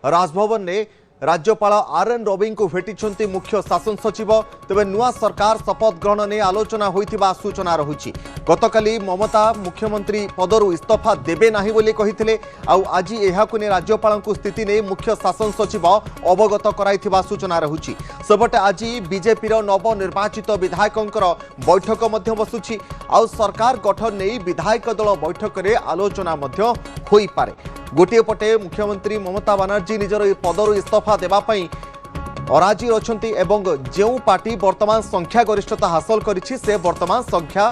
राजभवन ने राज्यपाल आरएन रवि को भेटी मुख्य शासन सचिव तेज नुआ सरकार शपथ ग्रहण ने आलोचना होइथिबा सूचना रही। गतकाली ममता मुख्यमंत्री पदरु इस्तीफा देबे नाही बोली कहिथिले आउ आज एहाकु ने राज्यपाल स्थिति ने मुख्य शासन सचिव अवगत कराइथिबा सूचना रही। सेपटे आज बीजेपी नवनिर्वाचित विधायकों बैठक मध्य बसुछि आउ सरकार गठन नहीं विधायक दल बैठक में आलोचना मध्य होई पारे। गोटे पटे मुख्यमंत्री ममता बनर्जी निजर पदरु इस्तीफा देवाई अराजी अच्छी एवं जो पार्टी वर्तमान संख्या गरिष्ठता हासिल करिछि से वर्तमान संख्या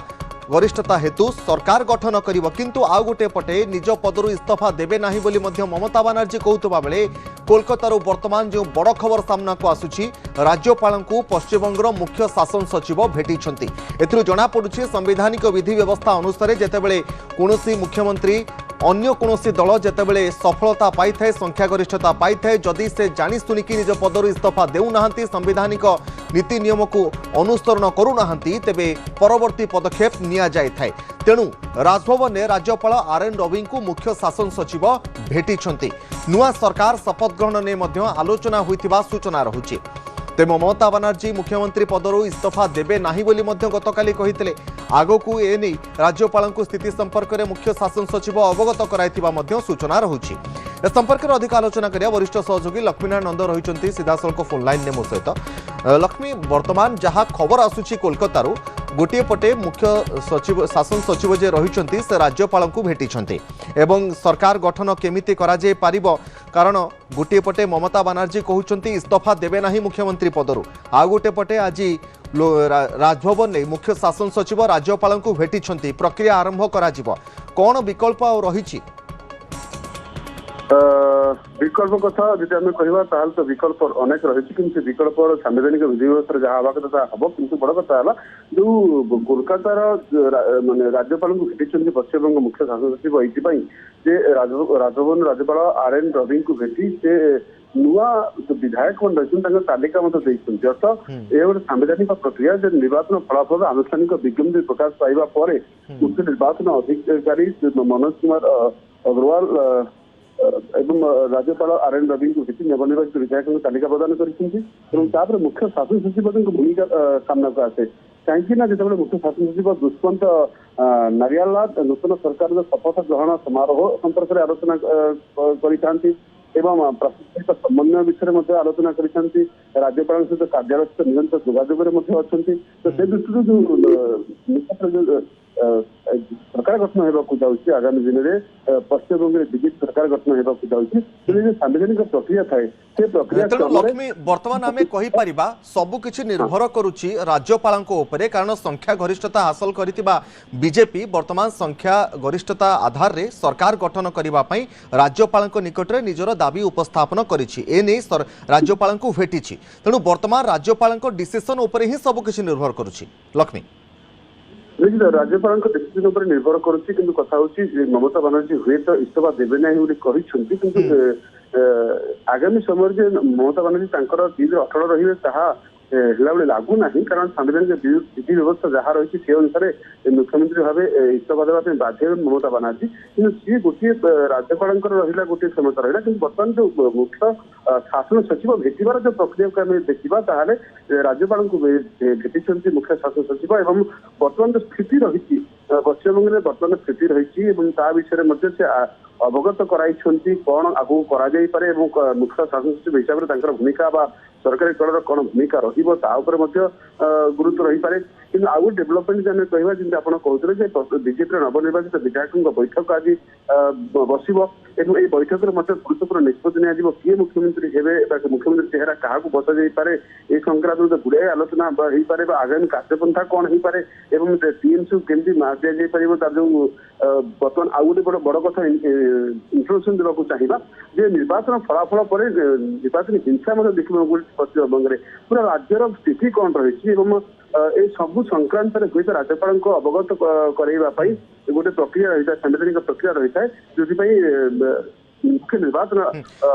गरिष्ठता हेतु सरकार गठन करिवो किंतु आउ गोटे पटे निज पदरु इस्तीफा देबे नाही बोली मध्य ममता बनर्जी कहतुबा बेले कोलकातारू वर्तमान जो बड़ खबर सामना को आसुछि राज्यपाल को पश्चिमबंगर मुख्य शासन सचिव भेटिछंती। एथिरु जणा पडुछि संवैधानिक विधि व्यवस्था अनुसार जेतेबेले कोनोसी मुख्यमंत्री अन्य कोनोसी दल जेतेबेले सफलता पाई थाए संख्या गरिष्ठता पाई थाए जदि से जानी सुनिकी निज पदरु इस्तीफा देउ नाहंती संवैधानिक नीति नियम को अनुसरण करू नाहंती तेबे परवर्ती पदक्षेप निया जाय थाए। तेणु राजभवन ने राज्यपाल आरएन रवि को मुख्य शासन सचिव भेटिछंती। नुआ सरकार शपथ ग्रहण ने मध्य आलोचना होइथिबा सूचना रहुछि। तेज ममता बनर्जी मुख्यमंत्री पदरु इस्तीफा देबे नाही बोली मध्य गतकाली कहिथिले आगकू एने राज्यपाल स्थिति संपर्क में मुख्य शासन सचिव अवगत कराइथिबा मध्य सूचना रहुछि। ए संपर्क में अधिक आलोचना करिया वरिष्ठ सहयोगी लक्ष्मीनारायण नंद रहिचंती सीधासलख फोन लाइन ने मो सहित। लक्ष्मी वर्तमान जहाँ खबर आसुछि कोलकातारू गोटे पटे मुख्य सचिव शासन सचिव जे रहिचंती से राज्यपाल को भेटिछंती एवं सरकार गठन केमिति करा जाय पारिबो कारण गोटे पटे ममता बनर्जी कहउचंती इस्तीफा देबे नाही मुख्यमंत्री पदरु आ गोटे पटे आज राजभवन ने मुख्य शासन सचिव राज्यपाल को भेटिछंती प्रक्रिया आरंभ करा जिवो कोन विकल्प रही विकल्प कथा जदि आम कह तो विकल्प अनेक रही कि विकल्प संवैधानिक विधि व्यवस्था जहाँ हवा कथा हम कि बड़ कथा है जो कोलकातार मानने राज्यपाल को भेटी पश्चिमबंग मुख्य शासन सचिव ये राजभवन राज्यपाल आरएन रवि को भेटी से नुआ जो विधायक मन रही तालिका अर्थ ये गोटे संवैधानिक प्रक्रिया जो निर्वाचन फलाफल आनुष्ठानिक विज्ञप्ति प्रकाश पाइबा मुख्य निर्वाचन अधिकारी मनोज कुमार अग्रवाल एवं राज्यपाल आरएन रवि को भेटी नवनिर्वाचित विधायक तालिका प्रदान कर मुख्य शासन सचिव भूमिका सामना को आसे कहीं जो मुख्य शासन सचिव दुष्मंत नारियाला नूतन सरकार शपथ ग्रहण समारोह संपर्क में आलोचना कर प्राथमिक समन्वय विषय आलोचना कर राज्यपाल सहित कार्यालय सहित निरंतर जोगाजोग अच्छा तो से दृष्टि जो सरकार गठन होगा जाऊँगी आगामी दिन में पश्चिमबंग में बीजेपी सरकार गठन होगा जाऊँगी संवैधानिक प्रक्रिया थाए से प्रक्रिया लक्ष्मी वर्तमान आम कहीपर सबकि निर्भर करुच्ची राज्यपाल कारण संख्या गरिष्ठता हासिल करिथिबा बीजेपी वर्तमान संख्या गरिष्ठता आधार रे सरकार गठन करने राज्यपाल निकट में निजर दाबी उपस्थापन करिछि एने राज्यपाल को भेटिछि तेणु वर्तमान राज्यपाल डिसीजन उपर ही सबकि निर्भर करुच्ची। लक्ष्मी निश्चित राज्यपाल डिसीजन उपर निर्भर करुच्ची किंतु कथा होची ममता बनर्जी हुए तो इस्तीफा देबे नहीं बोली कहिसंती किंतु आगामी समय ममता बनर्जी तांकर दिल अटल रहिबे ताहा बेले लागू ना कारण संवैधानिक विधि व्यवस्था जहाँ रही से अनुसार मुख्यमंत्री भाव इस्तीफा देवाई बाध्य ममता बनर्जी कि सी गोटे राज्यपाल रहा गोटे क्षमता रहा कि बर्तमान जो मुख्य शासन सचिव भेटार जो प्रक्रिया को आम देखा ताहले राज्यपाल को भेटी मुख्य शासन सचिव एवं बर्तमान जो स्थिति रही पश्चिमबंग में बर्तमान स्थिति रही विषय से अवगत कराई कौन आगू करे मुख्य शासन सचिव हिसाब से भूमिका सरकारी दल कौन भूमिका गुरुत्व रही पारे कि आउ डेभलपमेंट जब कहवा जमी आप कहते बीजेपी नवनिर्वाचित विधायकों बैठक आज बस ये बैठक में गुरुत्वपूर्ण निष्पत्ति नि किए मुख्यमंत्री हे मुख्यमंत्री चेहरा क्या बसा जापे ये संक्रांत गुड़ाए आलोचना हो पारे आगामी कार्यपंथा कौन हो पारे टीएमसी केमती मार दि जापर तार जो बर्तमान आउ गोटे बड़ कथा इंट्रोडक्शन देवाक चाहिए जे निर्वाचन फलाफल पर निर्वाचन हिंसा देखा पश्चिमबंग में पूरा राज्यर स्थिति कौन रही ए सबू संक्रांत हुए तो राज्यपाल को अवगत करवाई गोटे प्रक्रिया रही है संवैधानिक प्रक्रिया रही है जो मुख्य निर्वाचन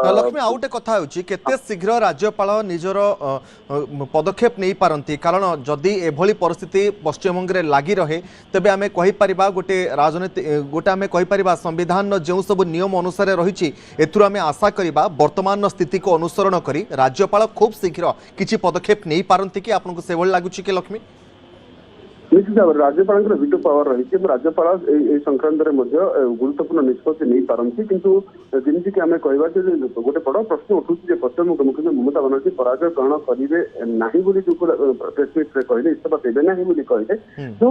लक्ष्मी आउ गोटे कथा होची केते शीघ्र राज्यपाल निजर पदक्षेप नहीं पारंती कारण जदि एभली परिस्थिति पश्चिमबंग रे लागी रहे तेबे आमे कहि परिबा गोटे राजनीति गोटे आमे कहि परिबा संविधान जो सब नियम अनुसार रहिछि एथुर आमे आशा करिबा वर्तमान स्थिति को अनुसरण करी राज्यपाल खूब शीघ्र किछि पदक्षेप नहीं पारंती कि आपनको सेवल लागुछि कि लक्ष्मी निश्चित भाव राज्यपाल भिटो पावर रही राज्यपाल संक्रांत गुरुत्वपूर्ण निष्पत्ति नहीं पारती किंतु जमीक आम कहवा गोटे बड़ प्रश्न उठू पश्चिम मुख्यमंत्री ममता बनर्जी पराजय ग्रहण करेंगे ना जो प्रेसमिट कहले इस्तीफा देवे ना कहले जो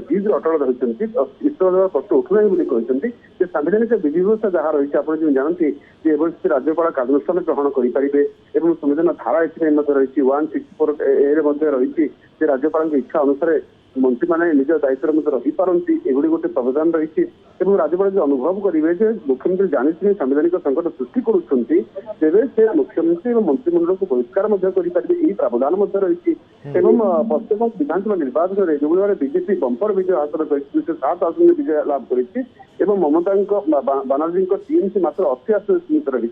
बीज अटल रही इस्तीफा देवा प्रश्न उठूना कहते सांविधानिक विधि व्यवस्था जहाँ रही आप जानते राज्यपाल कार्यानुष्ठान ग्रहण करेंगे संविधान धारा एथि रही 164 रही राज्यपाल इच्छा अनुसार मंत्री मैंने निज दायित्व रही पारती एगुड़ी गोटे प्रावधान रही राज्यपाल जो अनुभव करेंगे मुख्यमंत्री जानी सांविधानिक संकट सृष्टि करेंगे से मुख्यमंत्री और मंत्रिमंडल को बहिष्कार करेंगे प्रावधान रही पश्चिम विधानसभा निर्वाचन में जो भाई बीजेपी बंपर विजय हासिल कर 7 आसन विजय लाभ कर ममता बानार्जी टीएमसी मात्र 80 आसन सीमित रही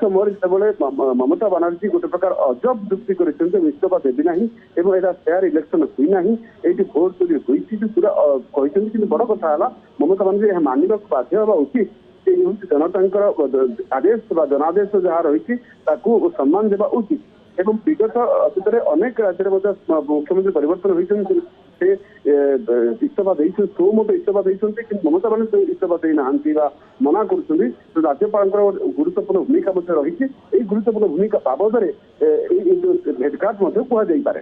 समय जो ममता बानार्जी गोटे प्रकार अजब युक्ति कर इस्तीफा देवी ना यहाँ फेयर इलेक्शन हुई ना ये भोट चोरी हुई पूरा कहते बड़ कथा है ममता बानार्जी यह मानवा बाध्य हवा उचित जनता आदेश जनादेश जहाँ रही सम्मान देवा उचित एवं विगत अतीत अनेक राज्य मुख्यमंत्री परिवर्तन होती इस्तीफा सो मत इस्तीफा देते ममता बानार्जी इस्तीफा देना मना कर राज्यपाल गुरुत्वपूर्ण भूमिका रही गुरुत्वपूर्ण भूमिका बाबद भेटघाट कहुई पारे।